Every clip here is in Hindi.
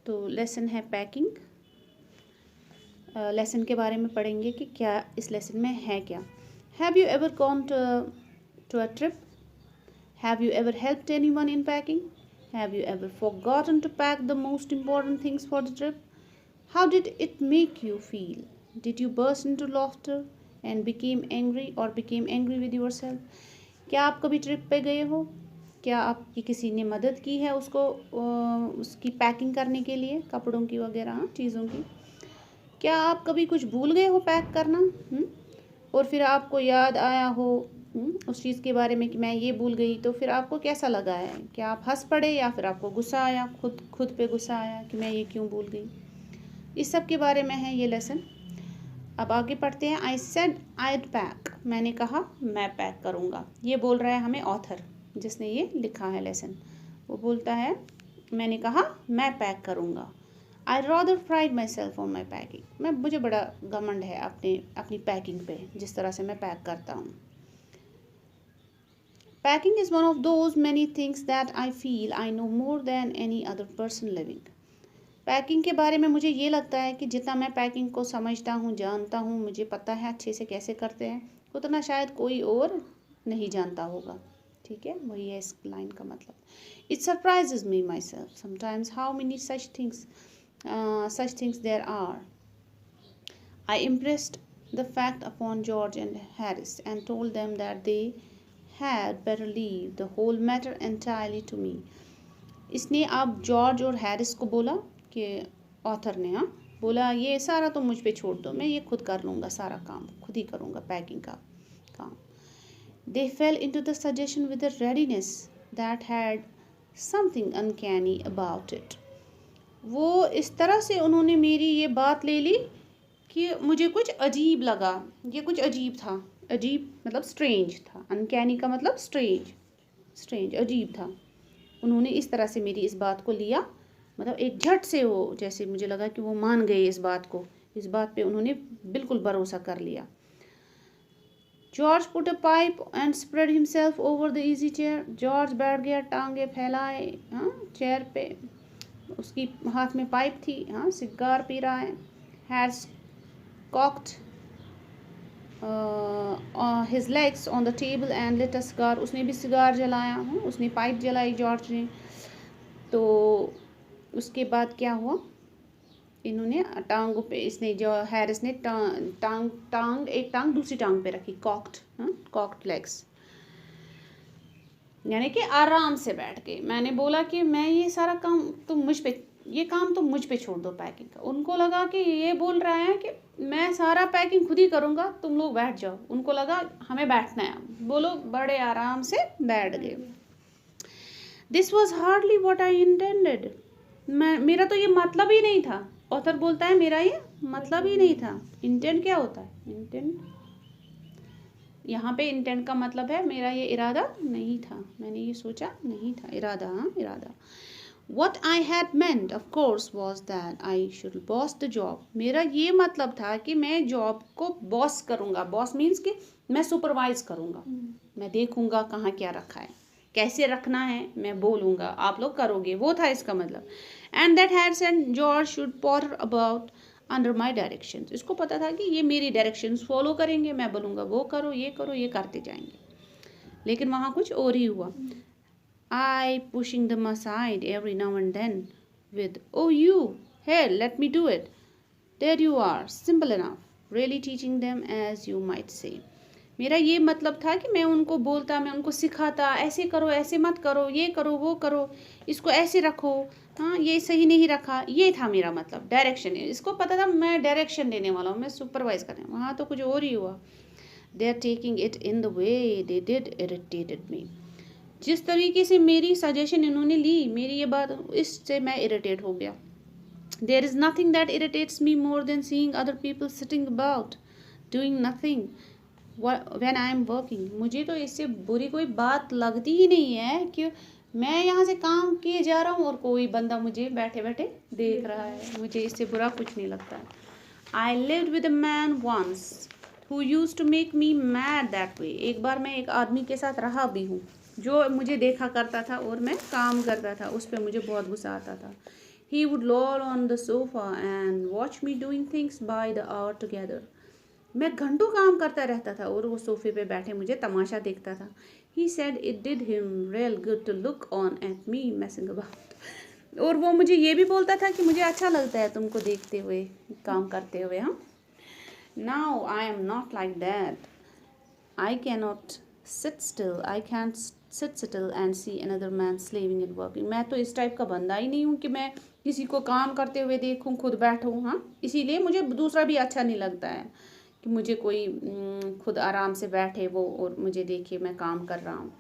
तो लेसन है पैकिंग। लेसन के बारे में पढ़ेंगे कि क्या इस लेसन में है क्या। Have you ever gone to a trip? Have you ever helped anyone in packing? Have you ever forgotten to pack the most important things for the trip? How did it make you feel? Did you burst into laughter and became angry with yourself? क्या आप कभी ट्रिप पे गए हो? क्या आपकी किसी ने मदद की है उसकी पैकिंग करने के लिए, कपड़ों की वगैरह चीज़ों की? क्या आप कभी कुछ भूल गए हो पैक करना और फिर आपको याद आया हो उस चीज़ के बारे में कि मैं ये भूल गई, तो फिर आपको कैसा लगा है? क्या आप हंस पड़े या फिर आपको गुस्सा आया, खुद पे गुस्सा आया कि मैं ये क्यों भूल गई? इस सब के बारे में है ये लेसन। अब आगे पढ़ते हैं। आई सेड आईड पैक, मैंने कहा मैं पैक करूँगा। ये बोल रहा है हमें ऑथर, जिसने ये लिखा है लेसन। वो बोलता है मैंने कहा मैं पैक करूँगा। I rather pride my self on my packing, मुझे बड़ा घमंड है अपनी पैकिंग पे, जिस तरह से मैं पैक करता हूँ। Packing is one of those many things that I feel I know more than any other person living. Packing के बारे में मुझे ये लगता है कि जितना मैं पैकिंग को समझता हूँ, जानता हूँ, मुझे पता है अच्छे से कैसे करते हैं, उतना शायद कोई और नहीं जानता होगा। ठीक है, वही है इस लाइन का मतलब। It surprises me myself sometimes how many such things there are. I impressed the fact upon George and Harris and told them that they had better leave the whole matter entirely to me. इसने अब जॉर्ज और हैरिस को बोला कि ऑथर ने बोला ये सारा तुम मुझ पे छोड़ दो, मैं ये खुद कर लूँगा, सारा काम खुद ही करूँगा, पैकिंग का काम। They fell into the suggestion with a readiness that had something uncanny about it. वो इस तरह से उन्होंने मेरी ये बात ले ली कि मुझे कुछ अजीब लगा। ये कुछ अजीब था, अजीब मतलब स्ट्रेंज था, अनकैनी का मतलब स्ट्रेंज अजीब था। उन्होंने इस तरह से मेरी इस बात को लिया, मतलब एक झट से वो, जैसे मुझे लगा कि वो मान गए इस बात पे उन्होंने बिल्कुल भरोसा कर लिया। George put a pipe and spread himself over the easy chair. George बैठ गया टांगे फैलाए चेयर पे, उसकी हाथ में पाइप थी, सिगार पी रहा है। Has cocked his legs on the table and lit a cigar, उसने भी सिगार जलाया, उसने पाइप जलाई जॉर्ज ने। तो उसके बाद क्या हुआ, इन्होंने टांगों पे, इसने जो हैरिस ने एक टांग दूसरी टांग पे रखी, कॉक्ड लेग्स, यानी कि आराम से बैठ गए। मैंने बोला कि मैं ये सारा काम तुम मुझ पे छोड़ दो पैकिंग का। उनको लगा कि ये बोल रहा है कि मैं सारा पैकिंग खुद ही करूँगा, तुम लोग बैठ जाओ। उनको लगा हमें बैठना है, वो लोग बड़े आराम से बैठ गए। This was hardly what I intended, मेरा तो ये मतलब ही नहीं था। ऑथर बोलता है मेरा ये मतलब ही नहीं था। इंटेंट क्या होता है? इंटेंट, यहाँ पे इंटेंट का मतलब है मेरा ये इरादा नहीं था, मैंने ये सोचा नहीं था, इरादा इरादा। What I had meant, of course, was that I should boss the job. मेरा ये मतलब था कि मैं जॉब को बॉस करूँगा। बॉस मीन्स कि मैं सुपरवाइज करूँगा, मैं देखूँगा कहाँ क्या रखा है, कैसे रखना है, मैं बोलूँगा, आप लोग करोगे, वो था इसका मतलब। And that Harris and George should potter about under my directions. इसको पता था कि ये मेरी डायरेक्शंस फॉलो करेंगे, मैं बोलूँगा वो करो, ये करते जाएंगे। लेकिन वहाँ कुछ और ही हुआ। I pushing them aside every now and then with, oh you, here, let me do it. There you are, simple enough, really teaching them as you might say. मेरा ये मतलब था कि मैं उनको बोलता, मैं उनको सिखाता, ऐसे करो, ऐसे मत करो, ये करो, वो करो, इसको ऐसे रखो, ये सही नहीं रखा, ये था मेरा मतलब, डायरेक्शन। इसको पता था मैं डायरेक्शन देने वाला हूँ, मैं सुपरवाइज करने। वहाँ तो कुछ और ही हुआ। They are taking it in the way they did irritated me. जिस तरीके से मेरी सजेशन इन्होंने ली, मेरी ये बात, इससे मैं इरिटेट हो गया। There is nothing that irritates me more than seeing other people sitting about doing nothing when I am working. मुझे तो इससे बुरी कोई बात लगती ही नहीं है कि मैं यहाँ से काम किए जा रहा हूँ और कोई बंदा मुझे बैठे बैठे देख रहा है। मुझे इससे बुरा कुछ नहीं लगता। I lived with a man once who used to make me mad that way. एक बार मैं एक आदमी के साथ रहा भी हूँ जो मुझे देखा करता था और मैं काम करता था, उस पर मुझे बहुत गुस्सा आता था। He would loll on the sofa and watch me doing things by the hour together. मैं घंटों काम करता रहता था और वो सोफे पे बैठे मुझे तमाशा देखता था. He said it did him real good to look on at me messing about. और वो मुझे ये भी बोलता था कि मुझे अच्छा लगता है तुमको देखते हुए, काम करते हुए. हाँ. Now I am not like that. I cannot sit still. I can't sit still and see another man slaving and working. मैं तो इस टाइप का बंदा ही नहीं हूँ कि मैं किसी को काम करते हुए देखूँ, खुद बैठूँ. हाँ, इसीलिए मुझे दूसरा भी अच्छा नहीं लगता है कि मुझे कोई खुद आराम से बैठे वो और मुझे देखे मैं काम कर रहा हूँ.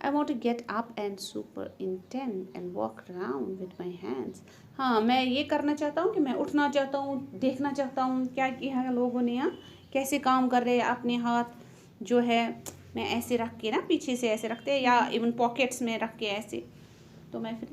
I want to get up and superintend and walk around with my hands. हाँ, मैं ये करना चाहता हूँ कि मैं उठना चाहता हूँ, देखना चाहता हूँ क्या किया है लोगों ने, यहाँ कैसे काम कर रहे हैं. अपने हाथ जो है मैं ऐसे रख के ना, पीछे से ऐसे रखते हैं या इवन पॉकेट्स में रख के ऐसे. तो मैं फिर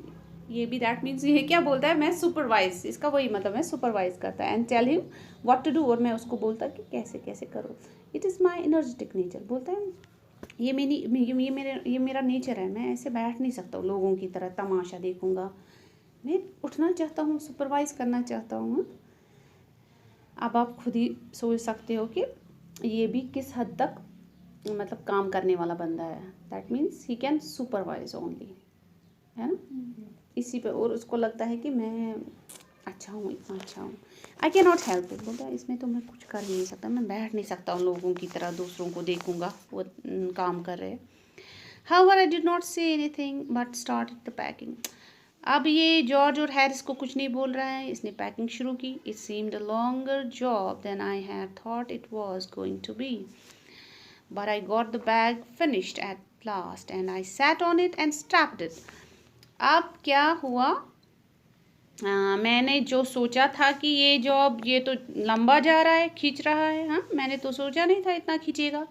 ये भी दैट मीन्स ये क्या बोलता है, मैं सुपरवाइज, इसका वही मतलब है सुपरवाइज करता है. And tell him what to do, और मैं उसको बोलता कि कैसे कैसे करो. It is my energetic nature. बोलता है ये मेरा नेचर है. मैं ऐसे बैठ नहीं सकता हूँ लोगों की तरह तमाशा देखूँगा. मैं उठना चाहता हूँ, सुपरवाइज करना चाहता हूँ. अब आप खुद ही सोच सकते हो कि ये भी किस हद तक मतलब काम करने वाला बंदा है. That means he can supervise only, है ना. इसी पे और उसको लगता है कि मैं अच्छा हूँ, इतना अच्छा हूँ. I can not help it. बोलता है इसमें तो मैं कुछ कर ही नहीं सकता, मैं बैठ नहीं सकता उन लोगों की तरह दूसरों को देखूँगा वो काम कर रहे. However I did not say anything but started the packing. अब ये जॉर्ज और हैरिस को कुछ नहीं बोल रहा है, इसने पैकिंग शुरू की. It seemed a longer job than I had thought it was going to be, but I got the bag finished at last and I sat on it and strapped it. अब क्या हुआ, मैंने जो सोचा था कि ये जॉब ये तो लंबा जा रहा है, खींच रहा है. हाँ, मैंने तो सोचा नहीं था इतना खींचेगा.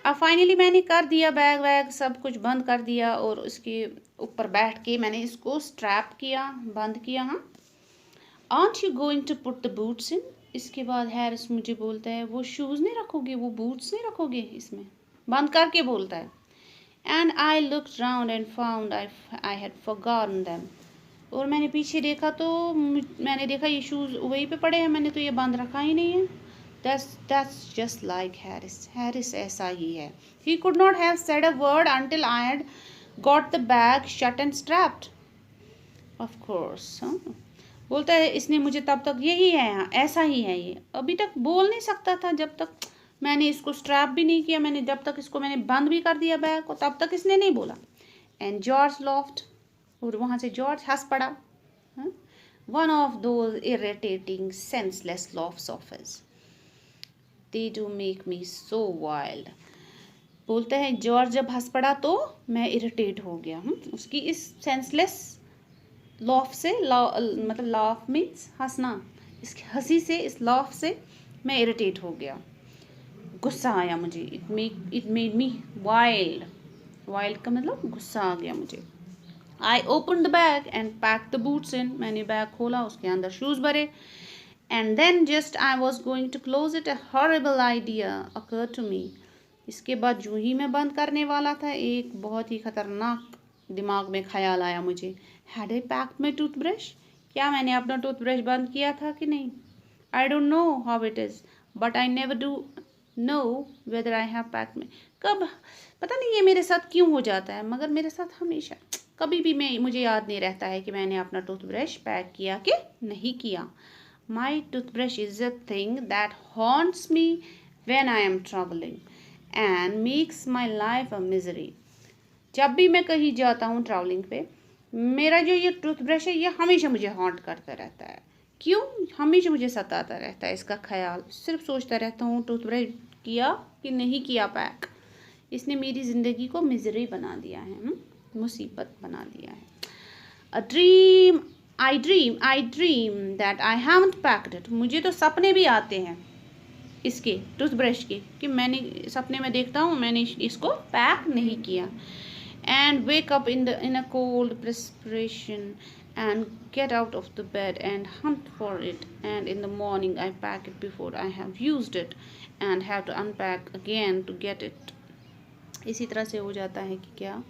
अब फाइनली मैंने कर दिया, बैग वैग सब कुछ बंद कर दिया और उसके ऊपर बैठ के मैंने इसको स्ट्रैप किया, बंद किया. हाँ. Aren't you going to put the boots in? इसके बाद हैरिस मुझे बोलता है वो शूज़ नहीं रखोगे, वो बूट्स नहीं रखोगे इसमें, बंद करके बोलता है. And I looked round and found I had forgotten them. और मैंने पीछे देखा तो मैंने देखा ये शूज़ वहीं पे पड़े हैं, मैंने तो ये बंद रखा ही नहीं है. That's just like Harris. Harris ऐसा ही है. He could not have said a word until I had got the bag shut and strapped. Of course. बोलता है इसने मुझे तब तक यही है, यहाँ ऐसा ही है ये, अभी तक बोल नहीं सकता था जब तक मैंने इसको स्ट्रैप भी नहीं किया. मैंने जब तक इसको मैंने बंद भी कर दिया बैग को तब तक इसने नहीं बोला. एंड जॉर्ज लॉफ्ट, और वहाँ से जॉर्ज हंस पड़ा. One of those irritating senseless laughs of his. They do make me so wild. बोलता है जॉर्ज जब हंस पड़ा तो मैं इरिटेट हो गया. उसकी इस सेंसलेस लॉफ से, मतलब लॉफ मीन्स हंसना, इस हंसी से, इस लॉफ से मैं इरिटेट हो गया, गुस्सा आया मुझे. It made me wild. Wild का मतलब गुस्सा आ गया मुझे. I open the bag and pack the boots in. मैंने बैग खोला, उसके अंदर शूज़ भरे. And then just I was going to close it, a horrible idea occur to me. इसके बाद जो ही मैं बंद करने वाला था एक बहुत ही खतरनाक दिमाग में ख्याल आया मुझे. Had I packed my toothbrush. क्या मैंने अपना टूथब्रश बंद किया था कि नहीं. I don't know how it is but I never do know whether I have packed my. कब पता नहीं ये मेरे साथ क्यों हो जाता है, मगर मेरे साथ हमेशा कभी भी मुझे याद नहीं रहता है कि मैंने अपना टूथब्रश पैक किया कि नहीं किया. My toothbrush is a thing that haunts me when I am travelling and makes my life a misery. जब भी मैं कहीं जाता हूँ ट्रैवलिंग पे, मेरा जो ये टूथब्रश है ये हमेशा मुझे हॉन्ट करता रहता है. क्यों, हमेशा मुझे सताता रहता है इसका ख्याल. सिर्फ सोचता रहता हूँ टूथब्रश किया कि नहीं किया पैक. इसने मेरी ज़िंदगी को मिजरी बना दिया है, मुसीबत बना दिया है. A dream I dream that I haven't packed it. मुझे तो सपने भी आते हैं इसके टूथब्रश के कि मैंने सपने में देखता हूँ मैंने इसको पैक नहीं किया. And wake up in a cold perspiration and get out of the bed and hunt for it, and in the morning I pack it before I have used it and have to unpack again to get it. इसी तरह से हो जाता है कि क्या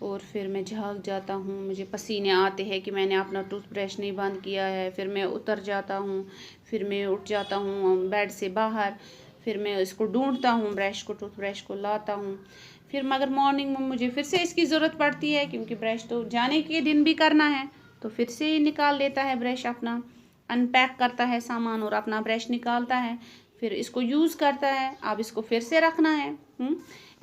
और फिर मैं झाग जाता हूँ, मुझे पसीने आते हैं कि मैंने अपना टूथब्रश नहीं बंद किया है। फिर मैं उतर जाता हूँ, फिर मैं उठ जाता हूँ बेड से बाहर, फिर मैं इसको ढूंढता हूँ ब्रश को, टूथब्रश को लाता हूँ। फिर मगर मॉर्निंग में मुझे फिर से इसकी ज़रूरत पड़ती है, क्योंकि ब्रश तो जाने के दिन भी करना है। तो फिर से ही निकाल लेता है ब्रश, अपना अनपैक करता है सामान और अपना ब्रश निकालता है, फिर इसको यूज़ करता है। अब इसको फिर से रखना है।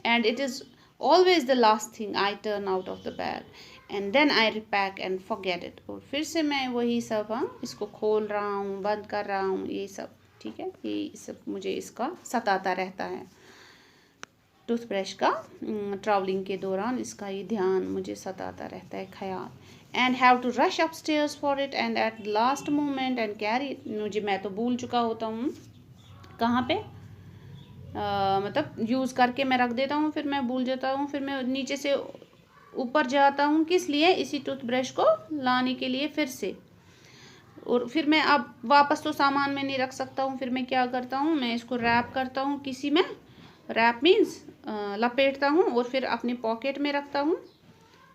And it is always the last thing I turn out of the bag and then I repack and forget it. और फिर से मैं वही सब इसको खोल रहा हूँ, बंद कर रहा हूँ, ये सब ठीक है। ये सब मुझे इसका सताता रहता है, टूथब्रश का ट्रैवलिंग के दौरान इसका ये ध्यान मुझे सताता रहता है, ख्याल। And have to rush upstairs for it and at last moment and carry it. मैं तो भूल चुका होता हूँ कहाँ पे, मतलब यूज़ करके मैं रख देता हूँ, फिर मैं भूल जाता हूँ, फिर मैं नीचे से ऊपर जाता हूँ, किस लिए, इसी टूथब्रश को लाने के लिए फिर से। और फिर मैं अब वापस तो सामान में नहीं रख सकता हूँ, फिर मैं क्या करता हूँ, मैं इसको रैप करता हूँ किसी में, रैप मीन्स लपेटता हूँ और फिर अपने पॉकेट में रखता हूँ,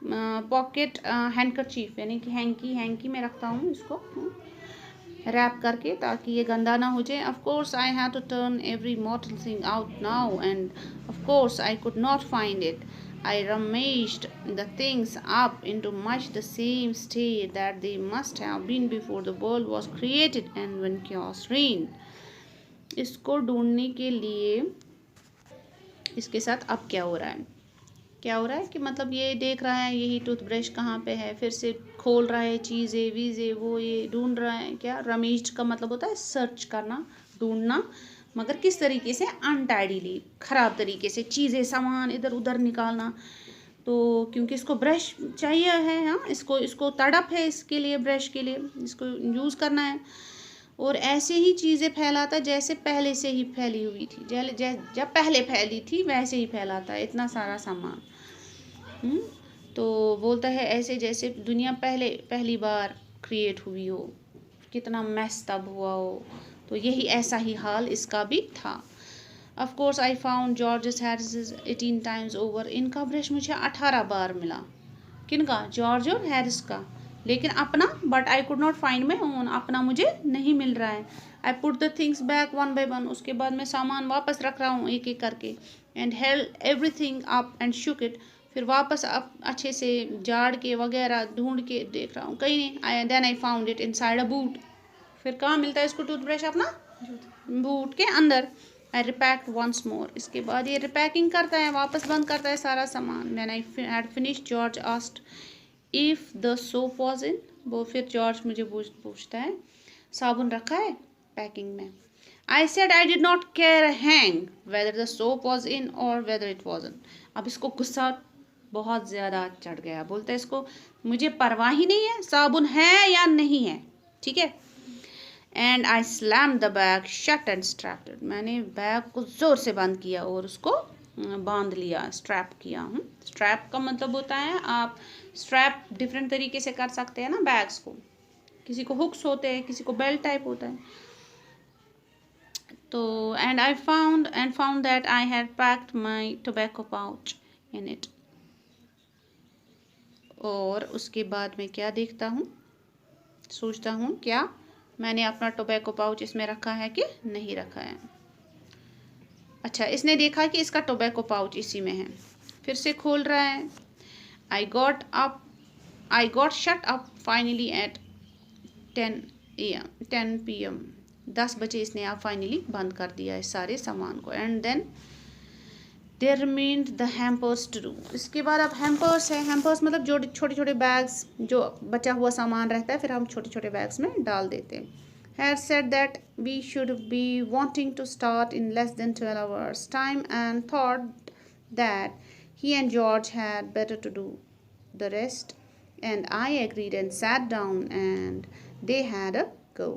पॉकेट हैंडकरचीफ यानी कि हैंकी में रखता हूँ इसको रैप करके, ताकि ये गंदा ना हो जाए। Of course I have to turn every mortal thing out now and of course I could not find it. I rummaged the things up into much the same state that they must have been before the world was created and when chaos reigned. इसको ढूंढने के लिए इसके साथ अब क्या हो रहा है, क्या हो रहा है कि मतलब ये देख रहा है यही टूथब्रश कहाँ पे है, फिर से खोल रहा है चीज़ें वीज़ें, वो ये ढूंढ रहा है। क्या रमेश का मतलब होता है सर्च करना, ढूंढना, मगर किस तरीके से, अनटाइडीली, ख़राब तरीके से, चीज़ें सामान इधर उधर निकालना। तो क्योंकि इसको ब्रश चाहिए है, हाँ इसको तड़प है इसके लिए, ब्रश के लिए इसको यूज़ करना है। और ऐसे ही चीज़ें फैलाता जैसे पहले से ही फैली हुई थी, जब पहले फैली थी वैसे ही फैलाता है इतना सारा सामान। तो बोलता है ऐसे जैसे दुनिया पहली बार क्रिएट हुई हो, कितना मैस तब हुआ हो। तो यही ऐसा ही हाल इसका भी था। Of course I found George Harris 18 times over. इनका ब्रश मुझे 18 बार मिला। किनका, जॉर्ज और हैरिस का। लेकिन अपना, but I could not find my own, अपना मुझे नहीं मिल रहा है। I put the things back one by one. उसके बाद मैं सामान वापस रख रहा हूँ एक एक करके। And held everything up and shook it. फिर वापस अब अच्छे से झाड़ के वगैरह ढूंढ के देख रहा हूँ, कहीं नहीं। Then I found it inside a boot. फिर कहाँ मिलता है इसको टूथब्रश, अपना बूट के अंदर। आई रिपैक्ड वंस मोर। इसके बाद ये रिपैकिंग करता है, वापस बंद करता है सारा सामान। When I had finished George asked if the soap was in. वो फिर जॉर्ज मुझे पूछता है साबुन रखा है पैकिंग में। I said I did not care a hang whether the soap was in और वेदर इट वॉजन। अब इसको गुस्सा बहुत ज़्यादा चढ़ गया। बोलता है इसको मुझे परवाह ही नहीं है साबुन है या नहीं है, ठीक है। And I slam the bag shut and strapped. मैंने बैग को ज़ोर से बंद किया और उसको बांध लिया, स्ट्रैप किया हूँ। स्ट्रैप का मतलब होता है, आप स्ट्रैप डिफरेंट तरीके से कर सकते हैं ना बैग्स को। किसी को हुक्स होते हैं, किसी को बेल्ट टाइप होता है। तो and I found that I had packed my tobacco pouch in it. और उसके बाद मैं क्या देखता हूँ, सोचता हूँ क्या मैंने अपना टोबैको पाउच इसमें रखा है कि नहीं रखा है। अच्छा, इसने देखा कि इसका टोबैको पाउच इसी में है, फिर से खोल रहा है। I got shut up finally at 10 PM। 10 बजे इसने आप फाइनली बंद कर दिया है सारे सामान को। And then there remained the hampers to do. इसके बाद अब हैम्पर्स है। हैम्पर्स मतलब जो छोटे छोटे बैग्स, जो बचा हुआ सामान रहता है फिर हम छोटे छोटे बैग्स में डाल देते हैं। had said that we should be wanting to start in less than 12 hours time and thought that he and George had better to do the rest, and I agreed and sat down and they had a go.